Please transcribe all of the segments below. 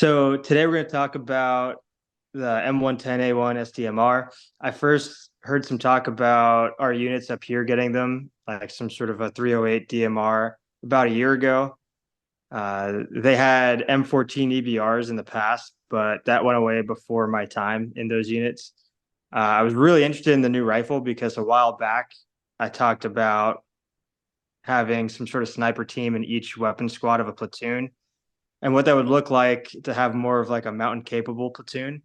So today we're going to talk about the M110A1 SDMR. I first heard some talk about our units up here getting them, like some sort of a 308 DMR about a year ago. They had M14 EBRs in the past, but that went away before my time in those units. I was really interested in the new rifle because a while back I talked about having some sort of sniper team in each weapon squad of a platoon and what that would look like to have more of like a mountain capable platoon.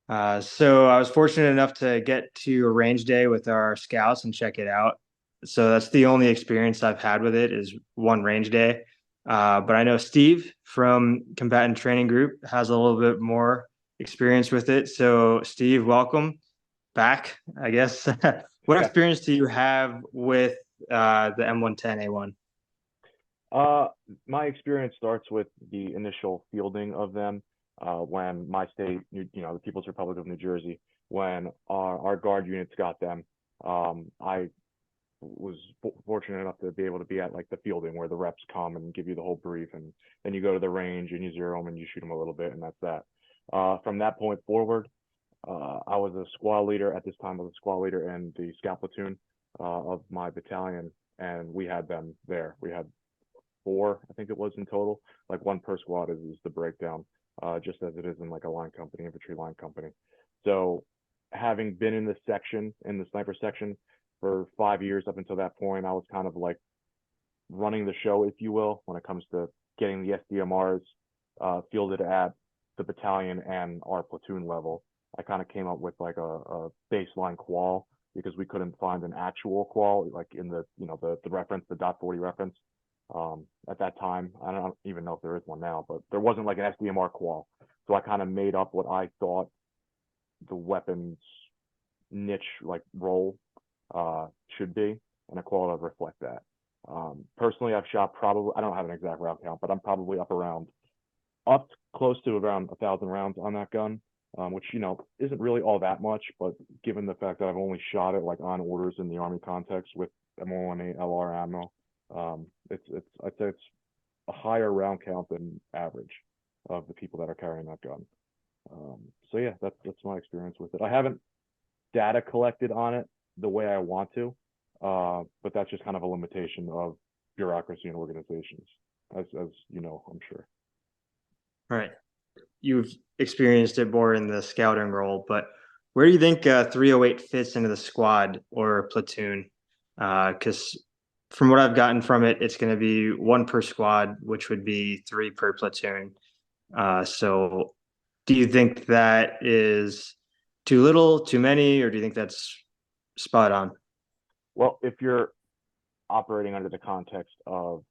So I was fortunate enough to get to a range day with our scouts and check it out. So that's the only experience I've had with it is one range day. But I know Steve from Combatant Training Group has a little bit more experience with it. So Steve, welcome back, I guess. What Yeah. experience do you have with the M110A1? Uh, my experience starts with the initial fielding of them when my state, the People's Republic of New Jersey, when our guard units got them. I was fortunate enough to be able to be at like the fielding where the reps come and give you the whole brief, and then you go to the range and you zero them and you shoot them a little bit, and that's that. From that point forward, I was a squad leader at this time. I was a squad leader in the scout platoon of my battalion, and we had them there. We had four, I think it was in total. Like one per squad is the breakdown, just as it is in like a line company, infantry line company. So having been in this section, in the sniper section for 5 years up until that point, I was kind of like running the show, if you will, when it comes to getting the SDMRs fielded at the battalion and our platoon level. I kind of came up with like a baseline qual because we couldn't find an actual qual like in the reference, the .40 reference. At that time, I don't even know if there is one now, but there wasn't like an SDMR qual. So I kind of made up what I thought the weapons niche like role should be, and a qual to reflect that. Personally, I've shot probably, I don't have an exact round count, but I'm probably up close to around 1,000 rounds on that gun, which isn't really all that much, but given the fact that I've only shot it like on orders in the Army context with M110A1 ammo, it's I'd say it's a higher round count than average of the people that are carrying that gun. So yeah, that's my experience with it. I haven't data collected on it the way I want to, but that's just kind of a limitation of bureaucracy and organizations, as you know, I'm sure. All right. You've experienced it more in the scouting role, but where do you think 308 fits into the squad or platoon? Because from what I've gotten from it, it's going to be one per squad, which would be three per platoon. So do you think that is too little, too many, or do you think that's spot on? Well, if you're operating under the context of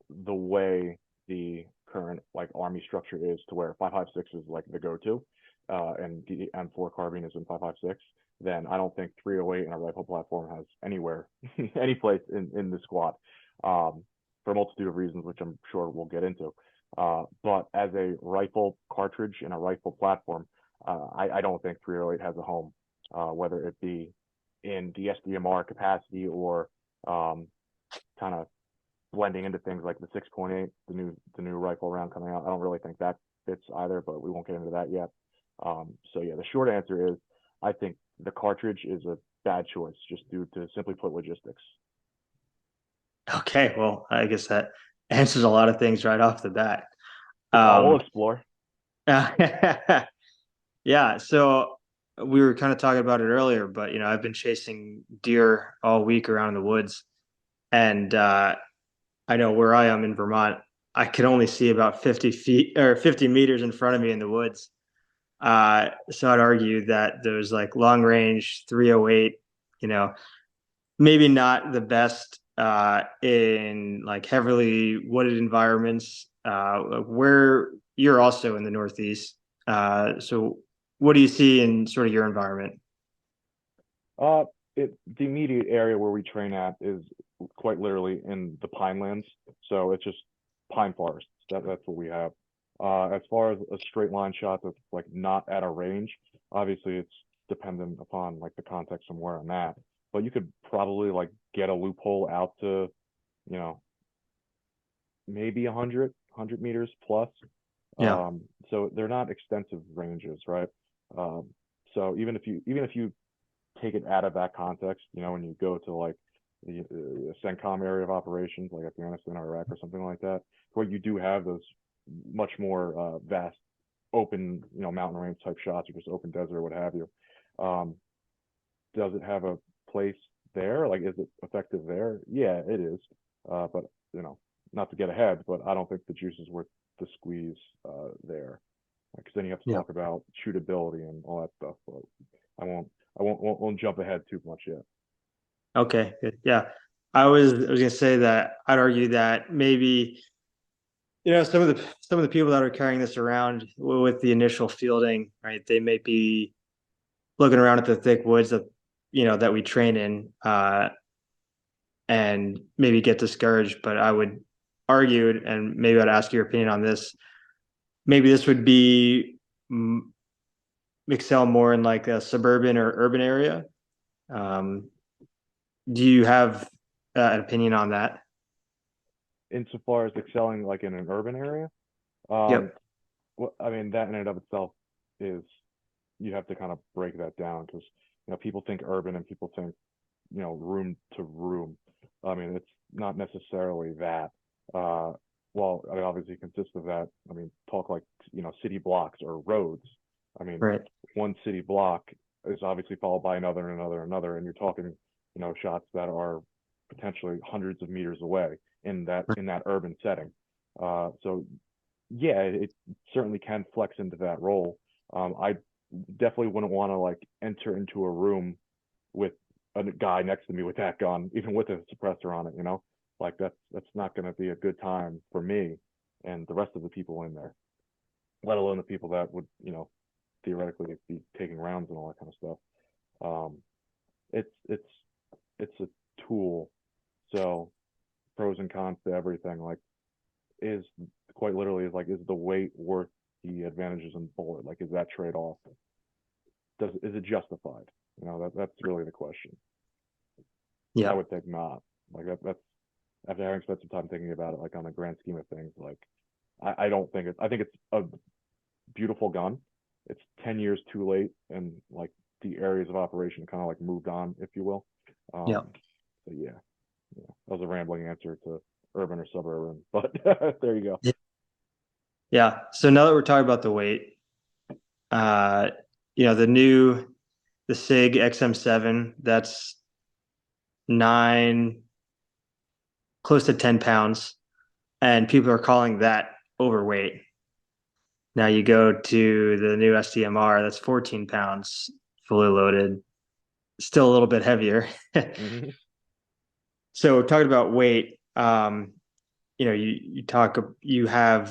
the way the current like army structure is, to where 5.56 is like the go-to, and the M4 carbine is in 5.56, then I don't think 308 in a rifle platform has anywhere, any place in the squad, for a multitude of reasons, which I'm sure we'll get into. But as a rifle cartridge in a rifle platform, I don't think 308 has a home, whether it be in the SDMR capacity or kind of blending into things like the 6.8, the new rifle round coming out. I don't really think that fits either, but we won't get into that yet. So yeah, the short answer is I think the cartridge is a bad choice just due to, simply put, logistics. Okay, well, I guess that answers a lot of things right off the bat. We'll Um, explore. Yeah, so we were kind of talking about it earlier, but I've been chasing deer all week around the woods, and I know where I am in Vermont, I can only see about 50 feet or 50 meters in front of me in the woods. So I'd argue that those like long range 308, you know, maybe not the best in like heavily wooded environments, where you're also in the Northeast. So what do you see in sort of your environment? Uh, the immediate area where we train at is quite literally in the Pinelands, so it's just pine forests. That's what we have. As far as a straight line shot that's like not at a range, obviously it's dependent upon like the context from where I'm at. But you could probably like get a loophole out to, you know, maybe 100 meters plus. Yeah. So they're not extensive ranges, right? Um, so even if you take it out of that context, when you go to like the CENTCOM area of operations, like Afghanistan or Iraq or something like that, where you do have those much more vast open, mountain range type shots or just open desert or what have you. Um, does it have a place there? Like, is it effective there? Yeah, it is. But not to get ahead, but I don't think the juice is worth the squeeze there, because then you have to Yeah. talk about shootability and all that stuff. But I won't, I won't jump ahead too much yet. Okay. Good. Yeah. I was gonna say that I'd argue that maybe some of the people that are carrying this around with the initial fielding, right? They may be looking around at the thick woods that that we train in, and maybe get discouraged. But I would argue, and maybe I'd ask your opinion on this. Maybe this would be excel more in like a suburban or urban area. Um, do you have an opinion on that? Insofar as excelling like in an urban area, um, Yep. well, I mean that in and of itself is, you have to kind of break that down, because people think urban and people think room to room. I mean, it's not necessarily that. Uh, well, I mean, obviously it consists of that. I mean, talk like city blocks or roads. I mean, Right. one city block is obviously followed by another and another and another, and you're talking shots that are potentially hundreds of meters away in that urban setting. So yeah, it certainly can flex into that role. I definitely wouldn't want to like enter into a room with a guy next to me with that gun, even with a suppressor on it. Like that's not going to be a good time for me and the rest of the people in there, let alone the people that would, theoretically be taking rounds and all that kind of stuff. Um, it's a tool, so pros and cons to everything. Like, is quite literally is like, is the weight worth the advantages in the bullet? Like, is that trade off? Is it justified? That's really the question. I Yeah. would think not. Like that's after having spent some time thinking about it, like on the grand scheme of things, like I don't think I think it's a beautiful gun. It's 10 years too late, and like the areas of operation kind of like moved on, if you will. Yeah. So yeah, that was a rambling answer to urban or suburban, but there you go. Yeah. So now that we're talking about the weight, uh, the SIG XM7, that's 9, close to 10 pounds, and people are calling that overweight. Now you go to the new SDMR, that's 14 pounds, fully loaded, still a little bit heavier. Mm-hmm. So talking about weight, you have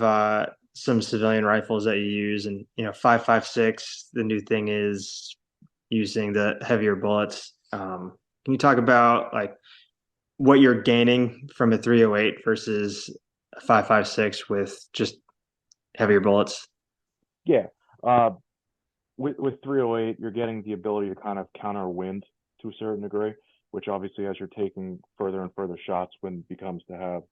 some civilian rifles that you use, and 5.56. The new thing is using the heavier bullets. Can you talk about like what you're gaining from a 308 versus a 5.56 with just heavier bullets? Yeah. With 308, you're getting the ability to kind of counter wind to a certain degree, which obviously, as you're taking further and further shots, wind becomes to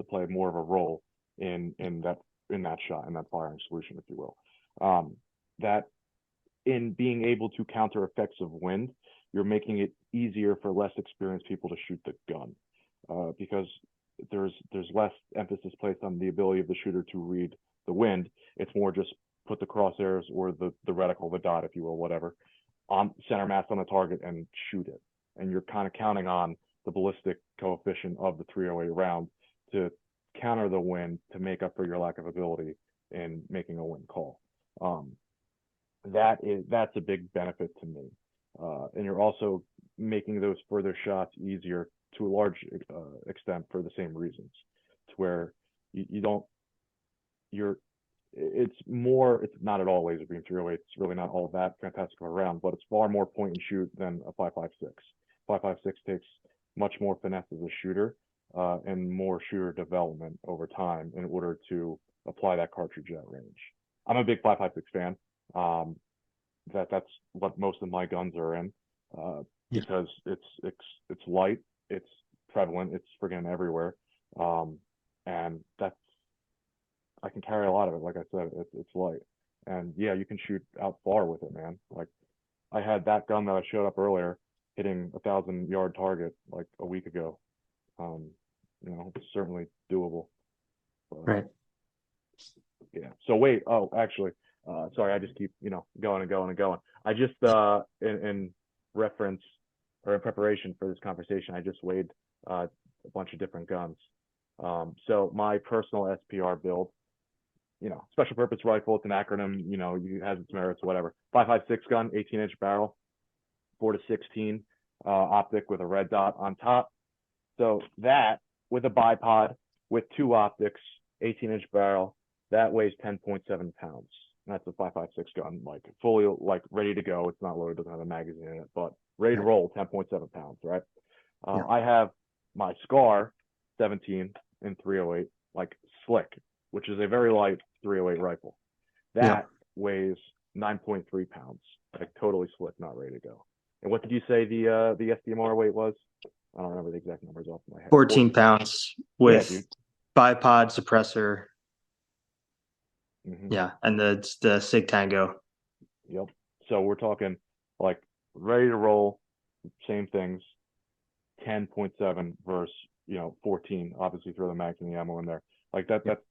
play more of a role in that shot, in that firing solution, if you will. That in being able to counter effects of wind, you're making it easier for less experienced people to shoot the gun, because there's less emphasis placed on the ability of the shooter to read the wind. It's more just put the crosshairs or the reticle, the dot, if you will, whatever, on center mass on the target and shoot it. And you're kind of counting on the ballistic coefficient of the 308 round to counter the wind to make up for your lack of ability in making a wind call. That's a big benefit to me. And you're also making those further shots easier to a large extent for the same reasons, to where you don't you're it's not at all laser beam 308. It's really not all that fantastic of a round, but it's far more point and shoot than a 5.56. 5.56 takes much more finesse as a shooter, and more shooter development over time in order to apply that cartridge at range. I'm a big 5.56 fan. Um, that's what most of my guns are in, Yeah. because it's light, it's prevalent, it's friggin' everywhere, and I can carry a lot of it. Like I said, it's light, and yeah, you can shoot out far with it, man. Like I had that gun that I showed up earlier hitting 1,000-yard target like a week ago. Um, it's certainly doable. But Right. yeah. So wait. Oh, actually, sorry. I just keep going and going and going. I just in reference or in preparation for this conversation, I just weighed a bunch of different guns. So my personal SPR build, special purpose rifle. It's an acronym. You has its merits, whatever. 5.56 gun, 18-inch barrel, 4 to 16 optic with a red dot on top. So that with a bipod with 2 optics, 18-inch barrel, that weighs 10.7 pounds. And that's a 5.56 gun, like fully like ready to go. It's not loaded, doesn't have a magazine in it, but ready to Right. roll, 10.7 pounds, right? Yeah. I have my Scar 17 in 308, like slick, which is a very light 308 rifle. Yeah. That weighs 9.3 pounds, like totally slick, not ready to go. And what did you say the SDMR weight was? I don't remember the exact numbers off my head. 14 pounds Yeah, with dude. bipod suppressor. Mm-hmm. Yeah. And the Sig Tango. Yep. So we're talking like ready to roll, same things, 10.7 versus 14. Obviously, throw the mag and the ammo in there. Like that. Yeah. That's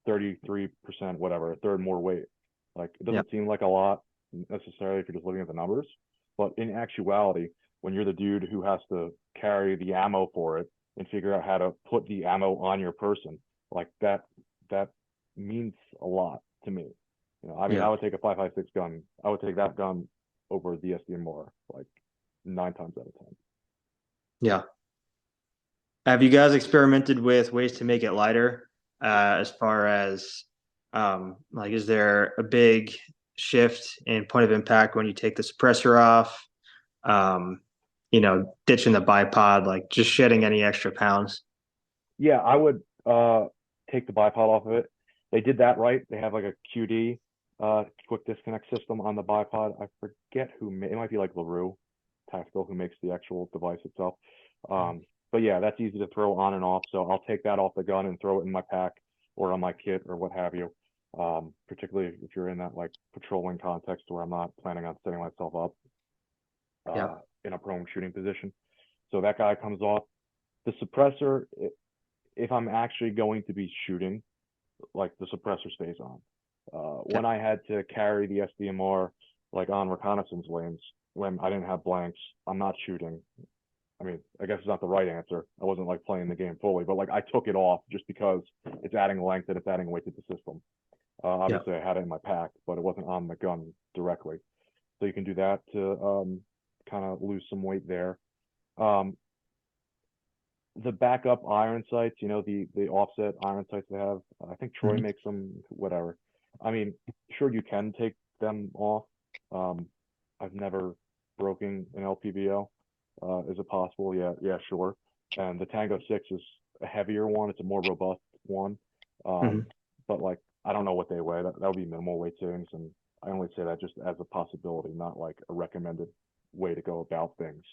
33%, whatever, a third more weight. Like it Yeah. doesn't seem like a lot necessarily if you're just looking at the numbers, but in actuality, when you're the dude who has to carry the ammo for it and figure out how to put the ammo on your person, like that means a lot to me. I mean, Yeah. I would take a 5.56 gun. I would take that gun over the SDMR like 9 times out of 10. Yeah. Have you guys experimented with ways to make it lighter? As far as like, is there a big shift in point of impact when you take the suppressor off? Ditching the bipod, like just shedding any extra pounds. Yeah, I would take the bipod off of it. They did that right. They have like a QD, quick disconnect system on the bipod. I forget it might be like LaRue Tactical who makes the actual device itself. But yeah, that's easy to throw on and off. So I'll take that off the gun and throw it in my pack or on my kit or what have you. Particularly if you're in that like patrolling context where I'm not planning on setting myself up Yeah. in a prone shooting position. So that guy comes off. The suppressor, if I'm actually going to be shooting, like the suppressor stays on. Okay. When I had to carry the SDMR like on reconnaissance lanes when I didn't have blanks, I'm not shooting. I mean, I guess it's not the right answer. I wasn't like playing the game fully, but like I took it off just because it's adding length and it's adding weight to the system. Yeah. Obviously, I had it in my pack, but it wasn't on the gun directly. So you can do that to kind of lose some weight there. Um, the backup iron sights, the offset iron sights they have. I think Troy Mhm. makes them, whatever. I mean, sure you can take them off. I've never broken an LPBO. Is it possible? Yeah, yeah, sure. And the Tango 6 is a heavier one. It's a more robust one. Mhm. But like, I don't know what they weigh. That would be minimal weight savings, and I only say that just as a possibility, not like a recommended way to go about things.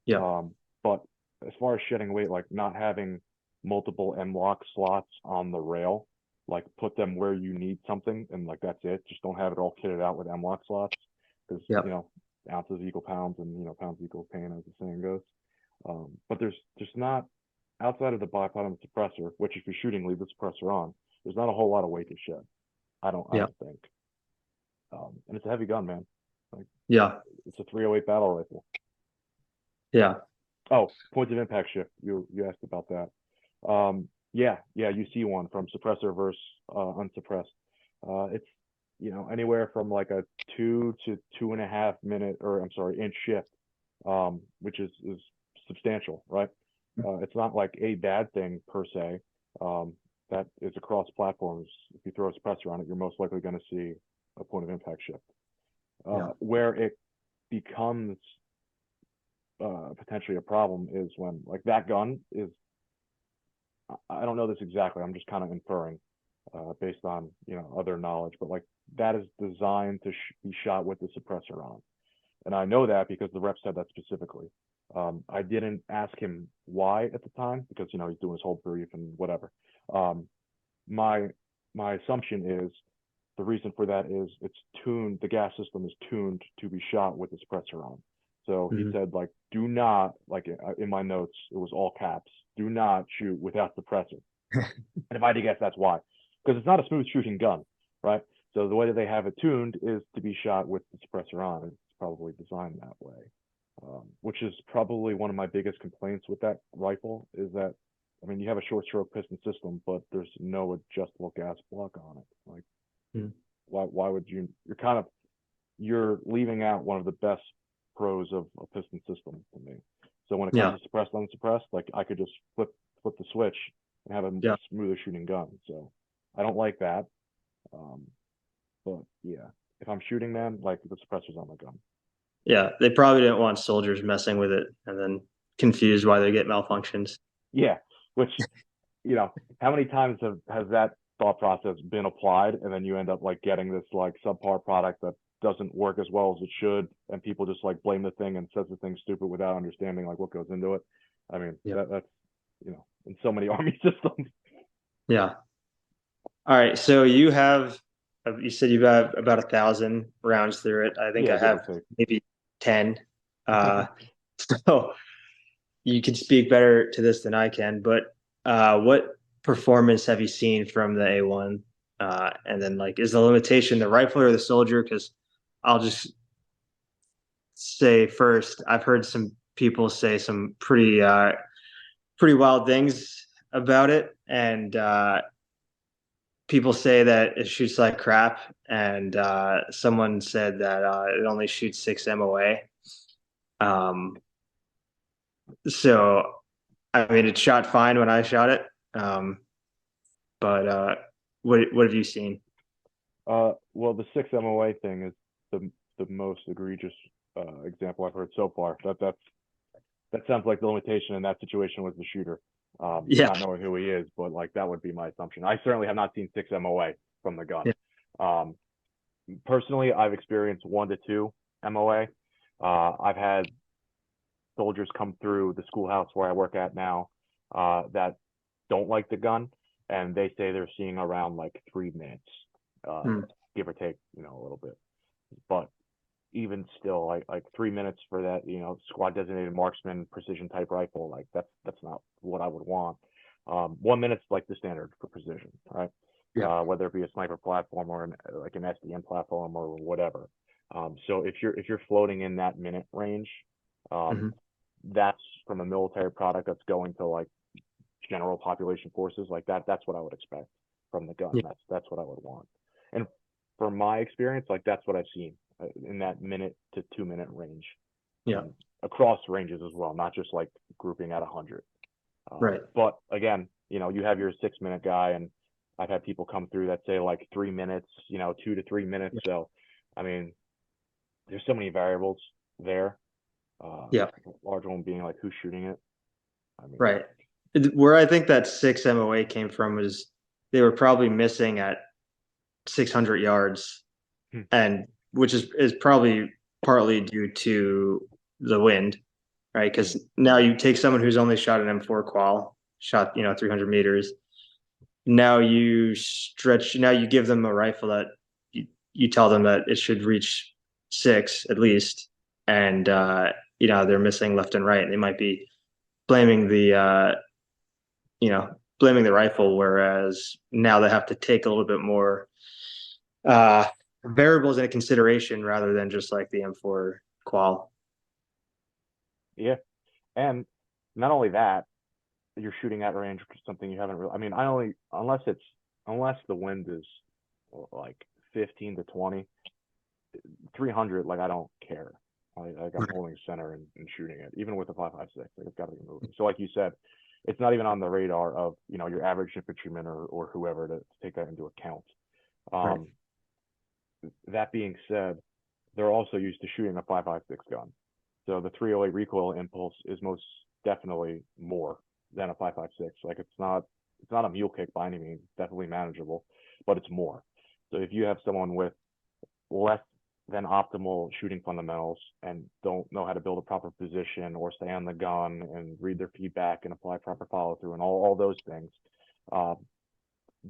Yeah. But as far as shedding weight, like not having multiple M-lock slots on the rail, like put them where you need something and like that's it. Just don't have it all kitted out with M-lock slots because, Yeah. ounces equal pounds and, pounds equal pain as the saying goes. But there's just not outside of the bipod and the suppressor, which if you're shooting, leave the suppressor on. There's not a whole lot of weight to shed. I Yeah. don't think. And it's a heavy gun, man. Like Yeah. it's a 308 battle rifle. Yeah. Oh, points of impact shift. You asked about that. Yeah, you see one from suppressor versus unsuppressed. It's anywhere from like a 2 to 2.5 minute, or I'm sorry, inch shift, which is substantial, right? It's not like a bad thing per se. That is across platforms. If you throw a suppressor on it, you're most likely going to see a point of impact shift. Yeah. Where it becomes potentially a problem is when like that gun is, I don't know this exactly, I'm just kind of inferring based on other knowledge, but like that is designed to be shot with the suppressor on, and I know that because the rep said that specifically. I didn't ask him why at the time because he's doing his whole brief and whatever. My my assumption is the reason for that is it's tuned, the gas system is tuned to be shot with the suppressor on. So he Mhm. said, like, do not, like in my notes, it was all caps, do not shoot without suppressor. And if I had to guess, that's why. Because it's not a smooth shooting gun, right? So the way that they have it tuned is to be shot with the suppressor on. It's probably designed that way, which is probably one of my biggest complaints with that rifle is that, I mean, you have a short stroke piston system, but there's no adjustable gas block on it. Like, Mhm. why would you? You're leaving out one of the best pros of a piston system to me. So when it comes Yeah, to suppressed, unsuppressed, like I could just flip the switch and have a yeah, smoother shooting gun. So I don't like that. Um, but yeah, if I'm shooting them, like the suppressor's on my gun. yeah. They probably didn't want soldiers messing with it and then confused why they get malfunctions. Yeah, which how many times has that thought process been applied, and then you end up like getting this like subpar product that doesn't work as well as it should, and people just like blame the thing and says the thing's stupid without understanding like what goes into it. I mean, Yeah, that's in so many army systems. yeah. All right. So you said you have about 1,000 rounds through it. I think Yeah, I give or have take. maybe 10. Uh, so you can speak better to this than I can, but what performance have you seen from the A1? And then like, is the limitation the rifle or the soldier? Because I'll just say first, I've heard some people say some pretty wild things about it, and people say that it shoots like crap, and someone said that it only shoots 6 MOA. Um, so I mean, it shot fine when I shot it, but what have you seen? Well, the 6 MOA thing is the most egregious example I've heard so far. That sounds like the limitation in that situation was the shooter, Yeah, not knowing who he is, but like that would be my assumption. I certainly have not seen 6 MOA from the gun. yeah, Um, Personally, I've experienced 1 to 2 MOA. I've had soldiers come through the schoolhouse where I work at now that don't like the gun, and they say they're seeing around like 3 minutes, uh, mm, give or take, a little bit. But even still, like 3 minutes for that, squad designated marksman precision type rifle, like that's not what I would want. 1 minute's like the standard for precision, right? yeah, Whether it be a sniper platform or like an SDM platform or whatever. So if you're floating in that minute range, um, hmm, that's from a military product that's going to like general population forces like that. That's what I would expect from the gun. yeah, That's what I would want. And from my experience, like that's what I've seen in that minute to 2 minute range, yeah, and across ranges as well, not just like grouping at 100. right, But again, you have your 6 minute guy, and I've had people come through that say like 3 minutes, 2 to 3 minutes. yeah, So, I mean, there's so many variables there. yeah, Large one being like who's shooting it. I mean, right. Where I think that 6 MOA came from was they were probably missing at 600 yards, hmm, and which is probably partly due to the wind, right? hmm, Because now you take someone who's only shot an M4 qual, shot 300 meters. Now you stretch. Now you give them a rifle that you tell them that it should reach six at least, and they're missing left and right. They might be blaming you know blaming the rifle, whereas now they have to take a little bit more uh, variables into consideration rather than just like the M4 qual. yeah. And not only that, you're shooting at range, which is something you haven't really. I mean, I only unless the wind is like 15 to 20, 300. Like I don't care. Like I'm holding center and shooting it, even with the 5.56. Like it's got to be moving. So like you said, it's not even on the radar of your average infantryman or whoever to take that into account. Right. Um, that being said, they're also used to shooting a 5.56 gun. So the 308 recoil impulse is most definitely more than a 5.56. Like it's not a mule kick by any means. It's definitely manageable, but it's more. So if you have someone with less than optimal shooting fundamentals and don't know how to build a proper position or stay on the gun and read their feedback and apply proper follow through and all those things, uh,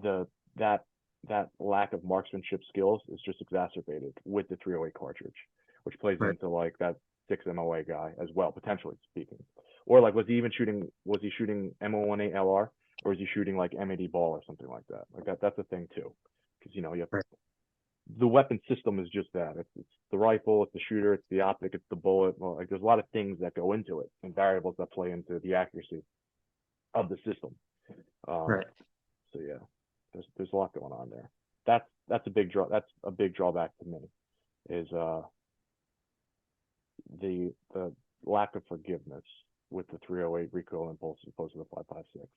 the that that lack of marksmanship skills is just exacerbated with the 308 cartridge, which plays Right. into like that 6 MOA guy as well, potentially speaking. Or like, was he shooting M110A1 or is he shooting like M80 ball or something like that? Like that's a thing too, because you know you have, Right. the weapon system is just that. It's the rifle, it's the shooter, it's the optic, it's the bullet. Well, like there's a lot of things that go into it and variables that play into the accuracy of the system. Um, Right. so yeah, there's a lot going on there. That's a big draw. That's a big drawback to me is the lack of forgiveness with the 308 recoil impulse as opposed to the 5.56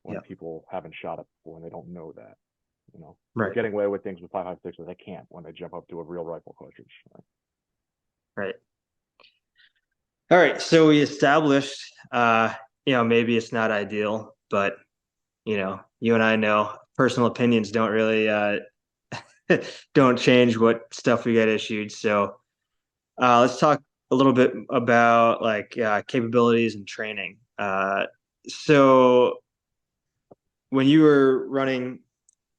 when Yeah. people haven't shot it before and they don't know that. You know, they're Right. getting away with things with 5.56 that they can't when they jump up to a real rifle cartridge. Right. All right. So we established, maybe it's not ideal, but you and I know personal opinions don't really don't change what stuff we get issued. So let's talk a little bit about like capabilities and training. So when you were running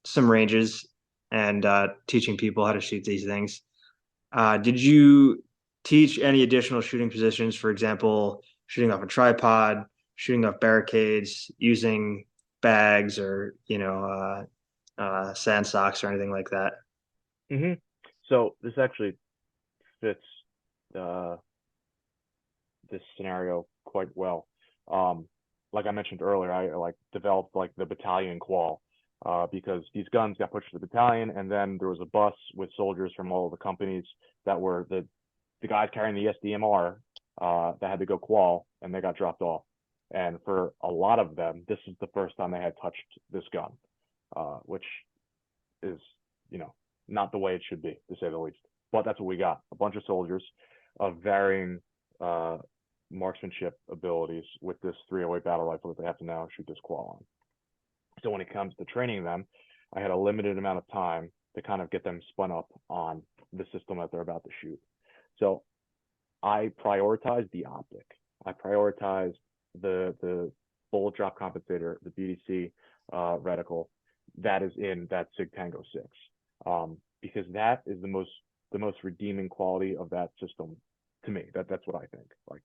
some ranges and teaching people how to shoot these things, did you teach any additional shooting positions? For example, shooting off a tripod, shooting off barricades, using bags or sand socks or anything like that? Mm-hmm. So this actually fits uh, this scenario quite well. Um, like I mentioned earlier, I like developed like the battalion qual because these guns got pushed to the battalion, and then there was a bus with soldiers from all of the companies that were the guys carrying the SDMR that had to go qual, and they got dropped off. And for a lot of them, this is the first time they had touched this gun, which is, you know, not the way it should be, to say the least. But that's what we got: a bunch of soldiers of varying uh, marksmanship abilities with this 308 battle rifle that they have to now shoot this qual on. So when it comes to training them, I had a limited amount of time to kind of get them spun up on the system that they're about to shoot. So I prioritized the optic. I prioritized the bullet drop compensator, the BDC reticle that is in that Sig Tango 6, because that is the most redeeming quality of that system to me. That's what I think. Like,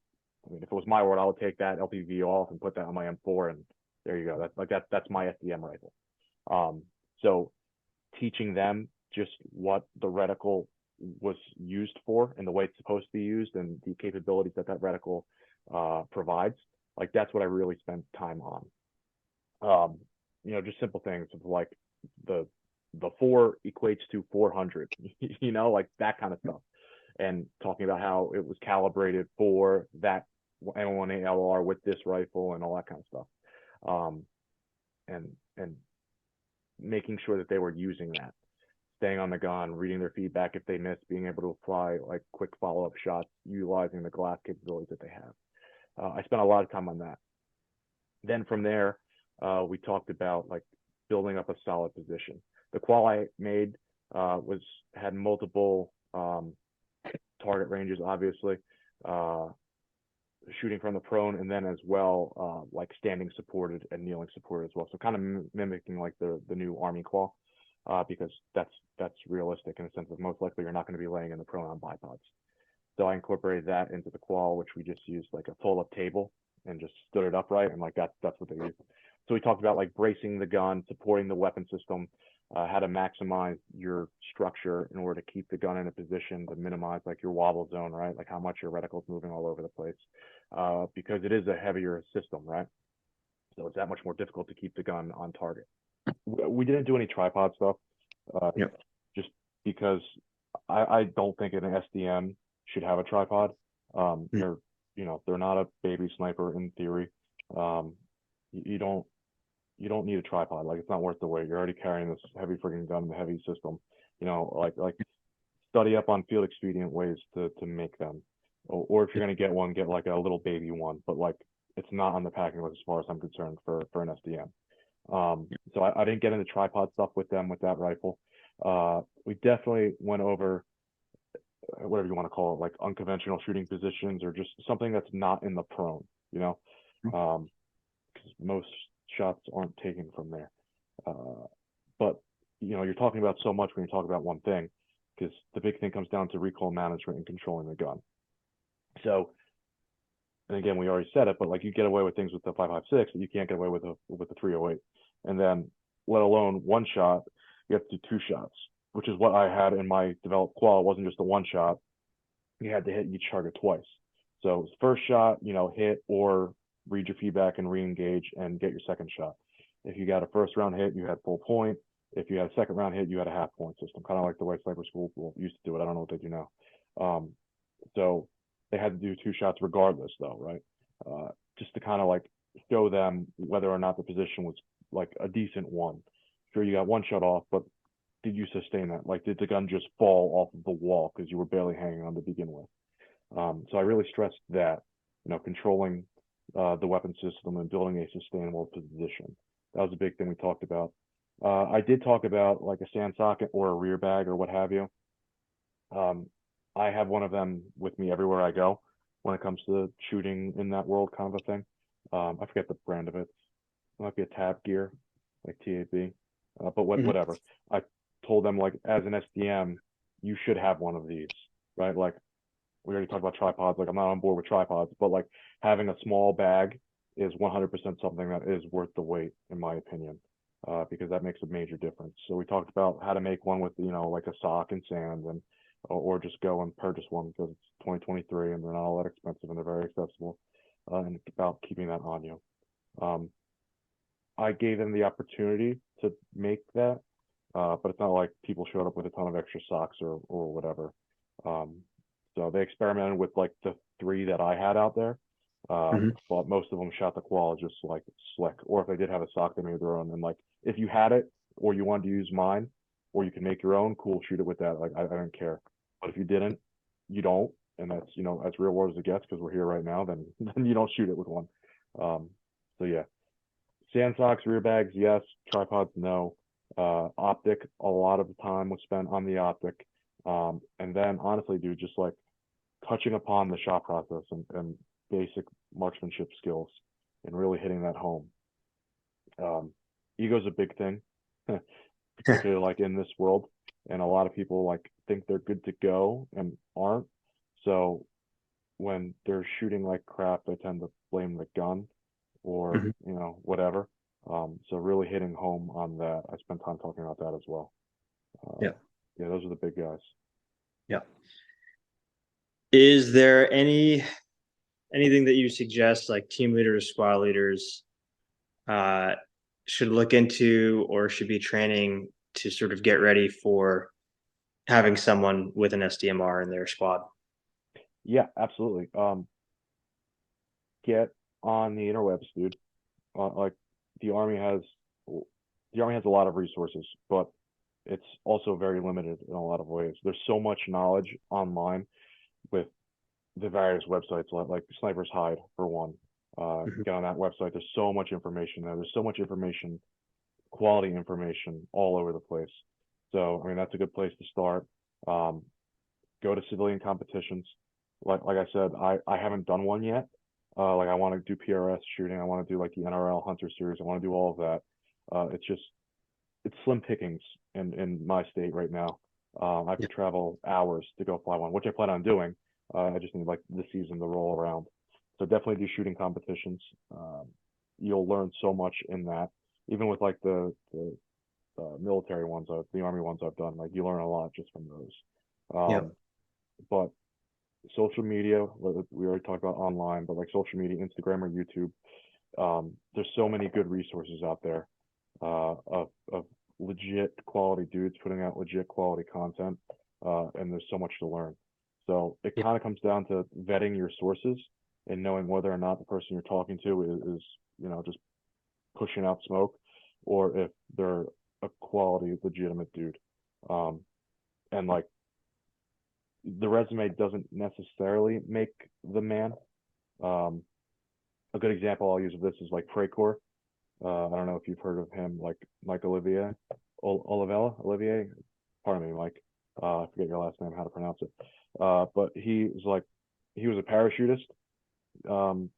I mean, if it was my word, I would take that LPV off and put that on my M4, and there you go. That's my SDM rifle. So teaching them just what the reticle was used for and the way it's supposed to be used and the capabilities that reticle provides. Like that's what I really spent time on. Just simple things of like the the 4 equates to 400, like that kind of stuff. And talking about how it was calibrated for that M1A1 with this rifle and all that kind of stuff. Um, and making sure that they were using that, staying on the gun, reading their feedback if they missed, being able to apply like quick follow-up shots, utilizing the glass capabilities that they have. I spent a lot of time on that. Then from there, we talked about like building up a solid position. The qual I made had multiple target ranges, obviously, shooting from the prone, and then as well like standing supported and kneeling supported as well. So kind of mimicking like the new Army qual, because that's realistic in the sense of most likely you're not going to be laying in the prone on bipods. So I incorporated that into the qual, which we just used like a pull-up table and just stood it upright, and like that's what they used. So we talked about like bracing the gun, supporting the weapon system, how to maximize your structure in order to keep the gun in a position to minimize like your wobble zone, right? Like how much your reticle is moving all over the place, because it is a heavier system, right? So it's that much more difficult to keep the gun on target. We didn't do any tripod stuff, Yeah. just because I don't think an SDM should have a tripod. Mm. They're not a baby sniper in theory. Um, you don't need a tripod. Like it's not worth the weight. You're already carrying this heavy freaking gun, the heavy system. Like study up on field expedient ways to make them, or if you're gonna get one, get like a little baby one. But like it's not on the packing list as far as I'm concerned for an SDM. So I didn't get into tripod stuff with them with that rifle. We definitely went over whatever you want to call it, like unconventional shooting positions or just something that's not in the prone, because most shots aren't taken from there. But you're talking about so much when you talk about one thing, because the big thing comes down to recoil management and controlling the gun. So, and again, we already said it, but like you get away with things with the 5.56, but you can't get away with the 308. And then, let alone one shot, you have to do two shots, which is what I had in my developed qual. It wasn't just a one shot. You had to hit each target twice. So first shot, hit or read your feedback and re-engage and get your second shot. If you got a first round hit, you had full point. If you had a second round hit, you had a half point system, kind of like the way sniper school used to do it. I don't know what they do now. So they had to do two shots regardless, though, right? Just to kind of like show them whether or not the position was like a decent one. Sure, you got one shot off, but did you sustain that? Like, did the gun just fall off of the wall because you were barely hanging on to begin with? So I really stressed that, controlling the weapon system and building a sustainable position. That was a big thing we talked about. I did talk about like a stand socket or a rear bag or what have you. I have one of them with me everywhere I go when it comes to shooting in that world, kind of a thing. I forget the brand of it. It might be a Tab Gear, like TAB, but Mhm. whatever. I told them like as an SDM, you should have one of these, right? Like we already talked about tripods. Like I'm not on board with tripods, but like having a small bag is 100% something that is worth the wait, in my opinion, because that makes a major difference. So we talked about how to make one with, like a sock and sand, and or just go and purchase one because it's 2023 and they're not all that expensive and they're very accessible, and it's about keeping that on you. Um, I gave them the opportunity to make that, but it's not like people showed up with a ton of extra socks or whatever. Um, so they experimented with like the three that I had out there, Mhm. but most of them shot the qual just like slick. Or if they did have a sock, they made their own. And like if you had it or you wanted to use mine, or you can make your own, cool, shoot it with that. Like I don't care. But if you didn't, you don't, and that's as real world as it gets because we're here right now. Then then you don't shoot it with one. So yeah, sand socks, rear bags, yes. Tripods, no. Optic, a lot of the time was spent on the optic. And then honestly, dude, just like touching upon the shot process and basic marksmanship skills and really hitting that home. Um, Ego's a big thing, particularly like in this world. And a lot of people like think they're good to go and aren't. So when they're shooting like crap, they tend to blame the gun or Mhm. whatever. So really hitting home on that. I spent time talking about that as well. Uh, Yeah. yeah, those are the big guys. Yeah. Is there anything that you suggest like team leaders, squad leaders uh, should look into or should be training to sort of get ready for having someone with an SDMR in their squad? Yeah, absolutely. Get on the interwebs, dude. Like the army has, the army has a lot of resources, but it's also very limited in a lot of ways. There's so much knowledge online with the various websites, like Sniper's Hide for one. Mhm. Get on that website. There's so much information there. There's so much information, quality information all over the place. So I mean that's a good place to start. Um, Go to civilian competitions. Like I said, I haven't done one yet. Like I want to do PRS shooting. I want to do like the NRL Hunter Series. I want to do all of that. It's slim pickings in my state right now. I have Yeah. to travel hours to go fly one, which I plan on doing. I just need like the season to roll around. So definitely do shooting competitions. You'll learn so much in that. Even with like the military ones, the army ones I've done, like you learn a lot just from those. Yeah. But social media, we already talked about online, but like social media, Instagram or YouTube, there's so many good resources out there of legit quality dudes putting out legit quality content, and there's so much to learn. So it Yeah. kind of comes down to vetting your sources and knowing whether or not the person you're talking to is just pushing out smoke, or if they're a quality, legitimate dude. Um, and like the resume doesn't necessarily make the man. Um, a good example I'll use of this is like Freycore. I don't know if you've heard of him, like Mike Olivier, Olivier. Pardon me, Mike. I forget your last name, how to pronounce it. But he was a parachutist, um,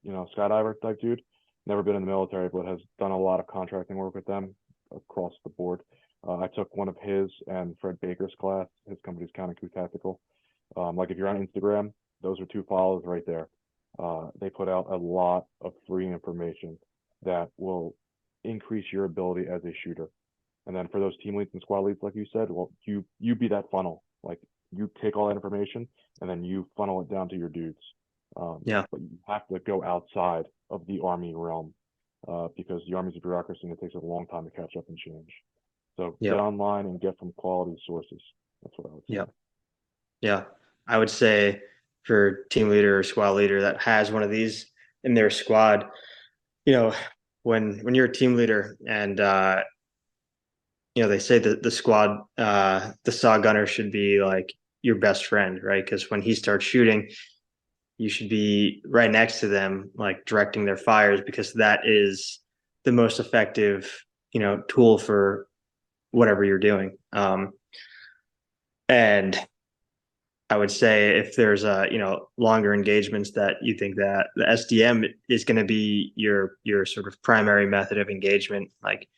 skydiver type dude. Never been in the military, but has done a lot of contracting work with them across the board. I took one of his and Fred Baker's class. His company's Counter Tactical. Like if you're on Instagram, those are two follows right there. They put out a lot of free information that will increase your ability as a shooter. And then for those team leads and squad leads, like you said, well, you be that funnel. Like you take all that information and then you funnel it down to your dudes. Yeah. But you have to go outside of the army realm because the army's a bureaucracy and it takes a long time to catch up and change. So get Yeah. online and get from quality sources. That's what I would Yeah. say. Yeah. I would say for team leader or squad leader that has one of these in their squad, you know, when you're a team leader and they say that the squad, the saw gunner should be like your best friend, right? Because when he starts shooting, you should be right next to them, like directing their fires, because that is the most effective, tool for whatever you're doing. And I would say if there's longer engagements that you think that the SDM is going to be your sort of primary method of engagement, like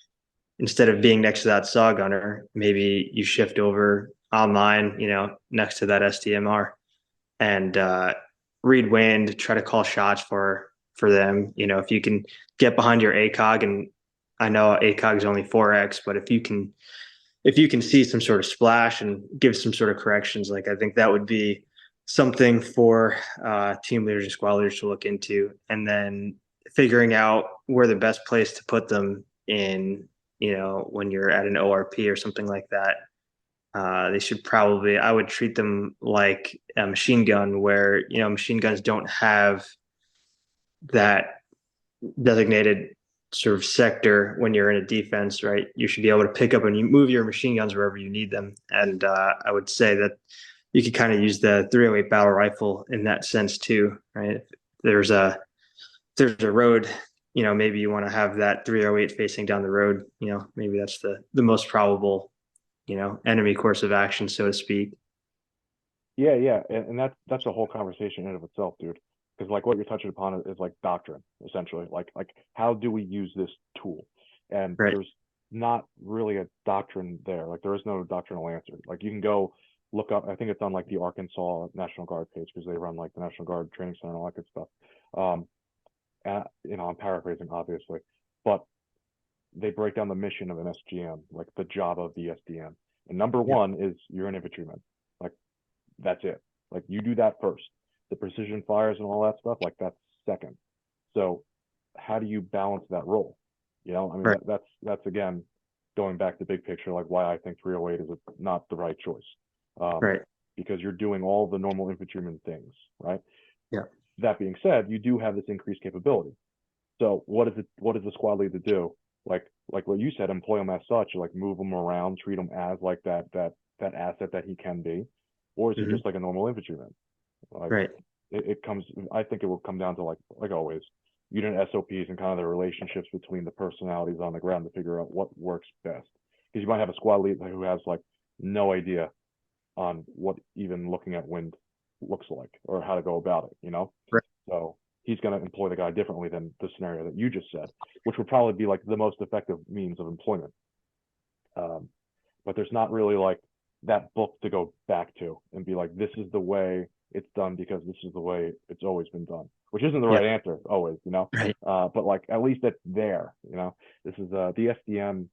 instead of being next to that saw gunner, maybe you shift over online, next to that SDMR and read wind, try to call shots for them. If you can get behind your ACOG, and I know ACOG is only 4x, but if you can see some sort of splash and give some sort of corrections, like I think that would be something for team leaders and squad leaders to look into, and then figuring out where the best place to put them in, when you're at an ORP or something like that. They should probably, I would treat them like a machine gun, where, machine guns don't have that designated sort of sector when you're in a defense, right? You should be able to pick up and you move your machine guns wherever you need them. And I would say that you could kind of use the 308 battle rifle in that sense too, right? If there's a road, maybe you want to have that 308 facing down the road. Maybe that's the most probable, enemy course of action, so to speak. Yeah, yeah, and that's a whole conversation in and of itself, dude. Because like what you're touching upon is like doctrine, essentially. Like how do we use this tool? And Right. there's not really a doctrine there. Like there is no doctrinal answer. Like you can go look up. I think it's on like the Arkansas National Guard page because they run like the National Guard Training Center and all that good stuff. Um, and, I'm paraphrasing obviously, but they break down the mission of an SGM, like the job of the SDM. And number Yeah. one is you're an infantryman. Like that's it. Like you do that first. The precision fires and all that stuff, like that's second. So how do you balance that role? I mean Right. that's again going back to big picture, like why I think 308 is not the right choice. Um, Right. because you're doing all the normal infantryman things, right? Yeah. That being said, you do have this increased capability. So what is the squad lead to do? Like what you said, employ him as such, like move him around, treat him as like that asset that he can be, or is he Hmm. just like a normal infantryman? Like Right. it comes, I think it will come down to like always, unit SOPs and kind of the relationships between the personalities on the ground to figure out what works best. Because you might have a squad lead who has like no idea on what even looking at wind looks like or how to go about it. Right. So he's going to employ the guy differently than the scenario that you just said, which would probably be like the most effective means of employment. Um, but there's not really like that book to go back to and be like, this is the way it's done because this is the way it's always been done, which isn't the Yeah. right answer always. Right. But like at least it's there. This is the SDM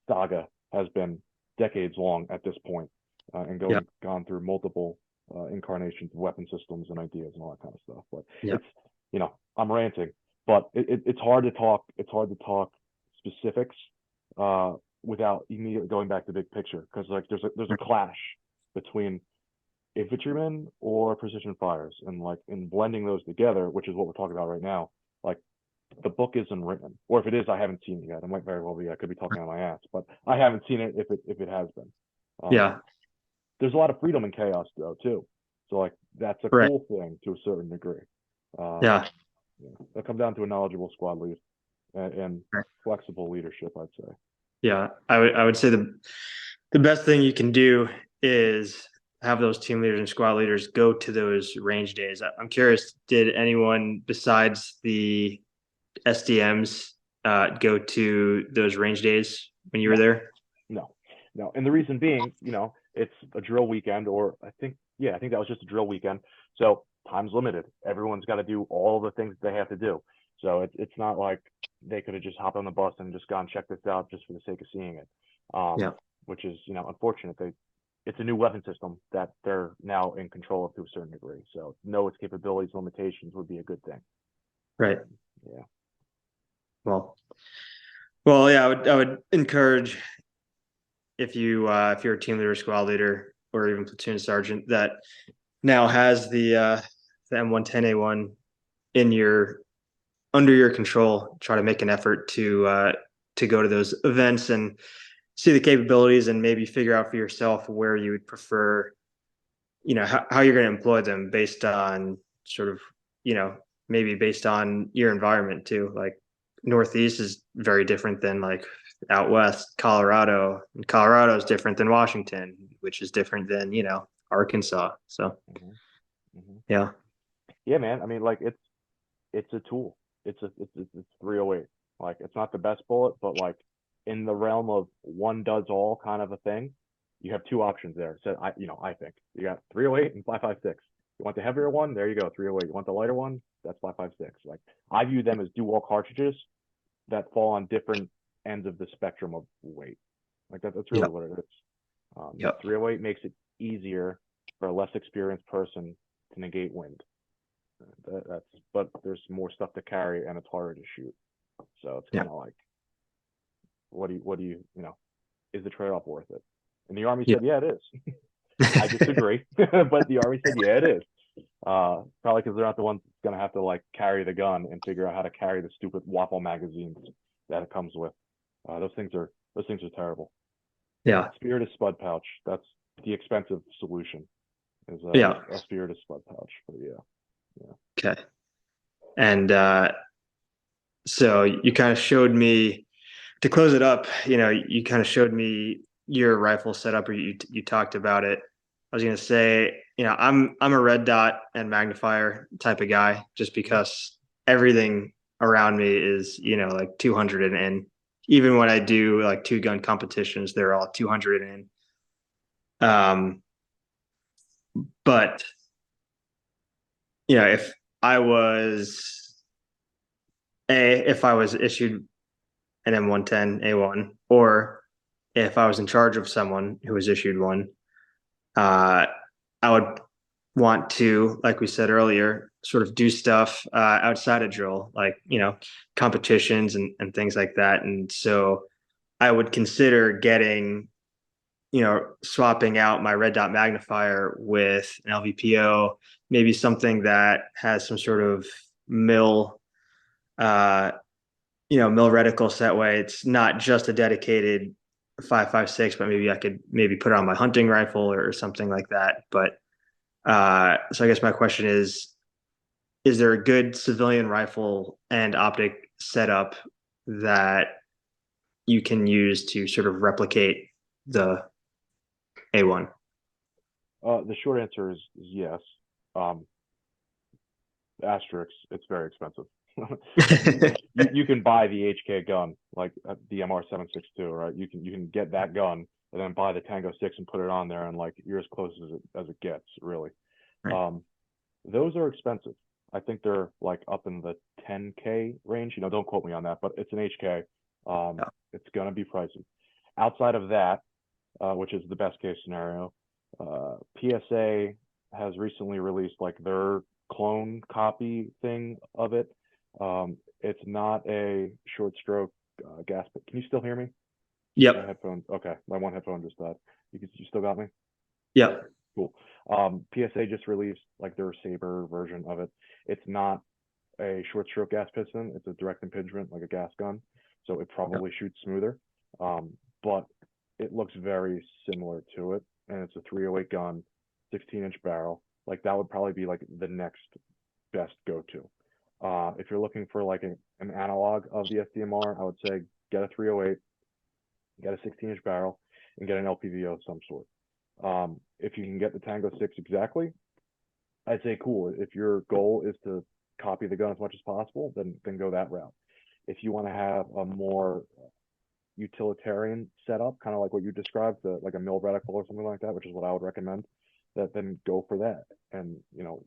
saga has been decades long at this point, and Yeah. gone through multiple incarnations of weapon systems and ideas and all that kind of stuff. But Yeah. it's I'm ranting, but it's hard to talk. It's hard to talk specifics uh, without immediately going back to big picture because like there's a clash between infantrymen or precision fires and like in blending those together, which is what we're talking about right now. Like the book isn't written, or if it is, I haven't seen it yet. It might very well be. I could be talking out of my ass, but I haven't seen it if it has been. Um, Yeah. there's a lot of freedom in chaos though too, so like that's a Right. cool thing to a certain degree. Um, Yeah. it'll come down to a knowledgeable squad lead and Right. flexible leadership, I'd say. Yeah. I would say the best thing you can do is have those team leaders and squad leaders go to those range days. I'm curious, did anyone besides the SDMs go to those range days when you were No, there? no. No, and the reason being, it's a drill weekend, or I think that was just a drill weekend. So time's limited. Everyone's got to do all the things they have to do. So it's not like they could have just hopped on the bus and just gone check this out just for the sake of seeing it. Yeah. Which is, unfortunate. It's a new weapon system that they're now in control of to a certain degree. So know its capabilities, limitations would be a good thing. Right. Yeah. Well, yeah, I would encourage if you're a team leader, squad leader, or even platoon sergeant that now has the M110A1 in your under your control, try to make an effort to go to those events and see the capabilities and maybe figure out for yourself where you would prefer, how you're going to employ them based on sort of, maybe based on your environment too. Like Northeast is very different than like out west, Colorado. And Colorado is different than Washington, which is different than, Arkansas. So Hmm. Hmm. yeah. Yeah, man. I mean, like it's a tool. It's 308. Like it's not the best bullet, but like in the realm of one does all kind of a thing, you have two options there. So I think you got 308 and 556. You want the heavier one? There you go, 308. You want the lighter one? That's 556. Like I view them as dual cartridges that fall on different ends of the spectrum of weight. Like that's really Yep. what it is. Yep. 308 makes it easier for a less experienced person to negate wind. That's but there's more stuff to carry and it's harder to shoot. So it's kind Yep. of like, what do you, is the trade off worth it? And the Army Yep. said, yeah, it is. I disagree, but the Army said, yeah, it is. Probably because they're not the ones going to have to like carry the gun and figure out how to carry the stupid waffle magazines that it comes with. Those things are terrible. Yeah. Spirited spud pouch. That's the expensive solution. Is Yeah. a spirited spud pouch. But yeah, yeah. Okay. And so you kind of showed me to close it up, you kind of showed me your rifle setup, or you talked about it. I was gonna say, I'm a red dot and magnifier type of guy, just Mhm. because everything around me is, like 200 and in. Even when I do like two gun competitions, they're all 200 and in. But if I was if I was issued an M110A1, or if I was in charge of someone who was issued one, uh, I would want to, like we said earlier, sort of do stuff outside of drill, like, competitions and things like that. And so I would consider getting, swapping out my red dot magnifier with an LVPO, maybe something that has some sort of mill, uh, mill reticle set way. It's not just a dedicated 5.56, but maybe I could maybe put it on my hunting rifle or something like that. But so I guess my question is there a good civilian rifle and optic setup that you can use to sort of replicate the A1? The short answer is yes. Um, Asterisk, it's very expensive. You can buy the HK gun, like the MR762, right? You can get that gun and then buy the Tango 6 and put it on there, and like you're as close as it gets, really. Right. Um, those are expensive. I think they're like up in the 10K range. Don't quote me on that, but it's an HK. Yeah. It's gonna be pricey. Outside of that, which is the best case scenario, PSA has recently released like their clone copy thing of it. It's not a short stroke gas. But can you still hear me? My Yep. headphones. Okay, my one headphone just died. You still got me? Yep. Cool. PSA just released like their Saber version of it. It's not a short stroke gas piston. It's a direct impingement, like a gas gun. So it Yep. probably shoots smoother. But it looks very similar to it. And it's a 308 gun, 16-inch barrel. Like that would probably be like the next best go-to. If you're looking for like an analog of the SDMR, I would say get a 308, get a 16-inch barrel, and get an LPVO of some sort. If you can get the Tango 6 exactly, I'd say cool. If your goal is to copy the gun as much as possible, then go that route. If you want to have a more utilitarian setup, kind of like what you described, like a mill reticle or something like that, which is what I would recommend, that then go for that and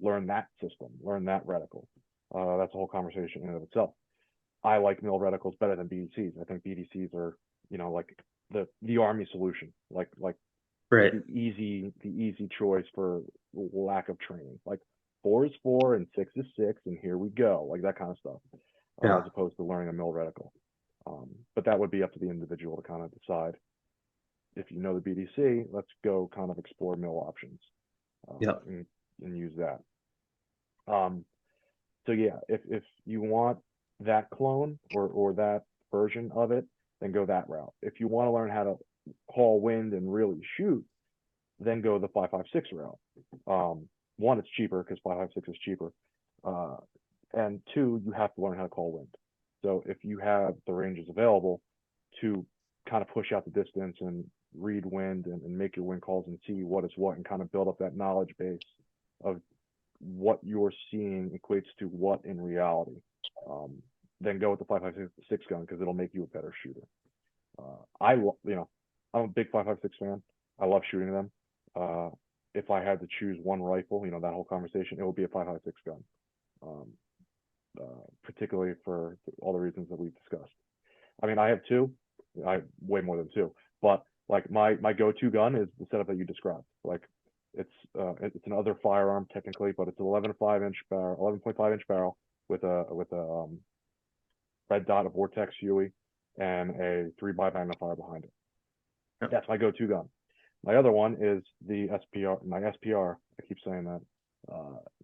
learn that system, learn that reticle. That's a whole conversation in and of itself. I like mill reticles better than BDCs. I think BDCs are, like the army solution, like Right. the easy choice for lack of training. Like 4 is 4 and 6 is 6, and here we go, like that kind of stuff, as Yeah. opposed to learning a mill reticle. But that would be up to the individual to kind of decide. If you know the BDC, let's go kind of explore mill options, Yeah. and use that. Um, so yeah, if you want that clone or that version of it, then go that route. If you want to learn how to call wind and really shoot, then go the 5.56 route. One, it's cheaper because 5.56 is cheaper, uh, and two, you have to learn how to call wind. So if you have the ranges available to kind of push out the distance and read wind and make your wind calls and see what is what and kind of build up that knowledge base of what you're seeing equates to what in reality, then go with the 5.56 gun because it'll make you a better shooter. I'm a big 5.56 fan. I love shooting them. Uh, if I had to choose one rifle, that whole conversation, it would be a 5.56 gun, um, particularly for all the reasons that we've discussed. I mean, I have two. I have way more than two, but like my go-to gun is the setup that you described. Like it's another firearm technically, but it's an 11.5 inch barrel, 11.5 inch barrel with a red dot of Vortex Huey and a 3 by magnifier behind it. Yeah. That's my go-to gun. My other one is the SPR, my SPR. I keep saying that.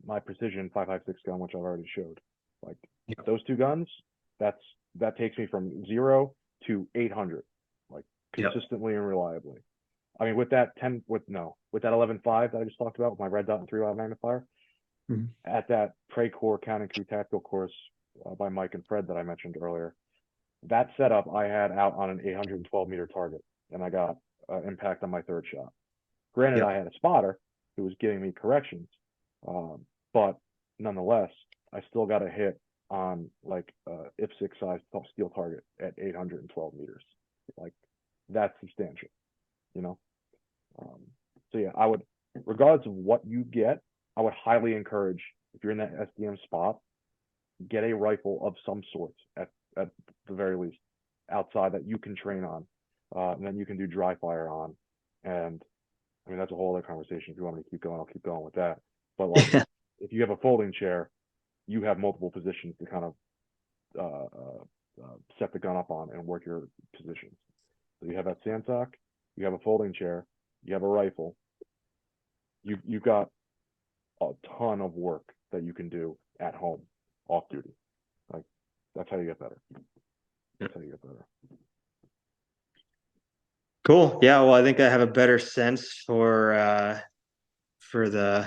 My precision 5.56 gun, which I've already showed. Like Yeah. those two guns, that takes me from 0 to 800, like Yeah. consistently and reliably. I mean, with that 11.5 that I just talked about with my red dot and 3 by magnifier, Mhm. at that Prey Corps Counting Crew Tactical course by Mike and Fred that I mentioned earlier, that setup I had out on an 812-meter target, and I got impact on my third shot. Granted, Yeah. I had a spotter who was giving me corrections, but nonetheless, I still got a hit on like IF6 size steel target at 812 meters. Like that's substantial, you know. Um, so yeah, I would, regardless of what you get, I would highly encourage if you're in that SDM spot, get a rifle of some sort at the very least outside that you can train on, and then you can do dry fire on. And I mean that's a whole other conversation. If you want me to keep going, I'll keep going with that. But like if you have a folding chair, you have multiple positions to kind of set the gun up on and work your positions. So you have that sandsock, you have a folding chair, you have a rifle. You've got a ton of work that you can do at home, off duty. Like that's how you get better. That's how you get better. Cool. Yeah. Well, I think I have a better sense for the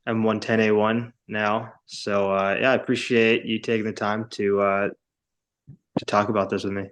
M110A1 now. So yeah, I appreciate you taking the time to talk about this with me.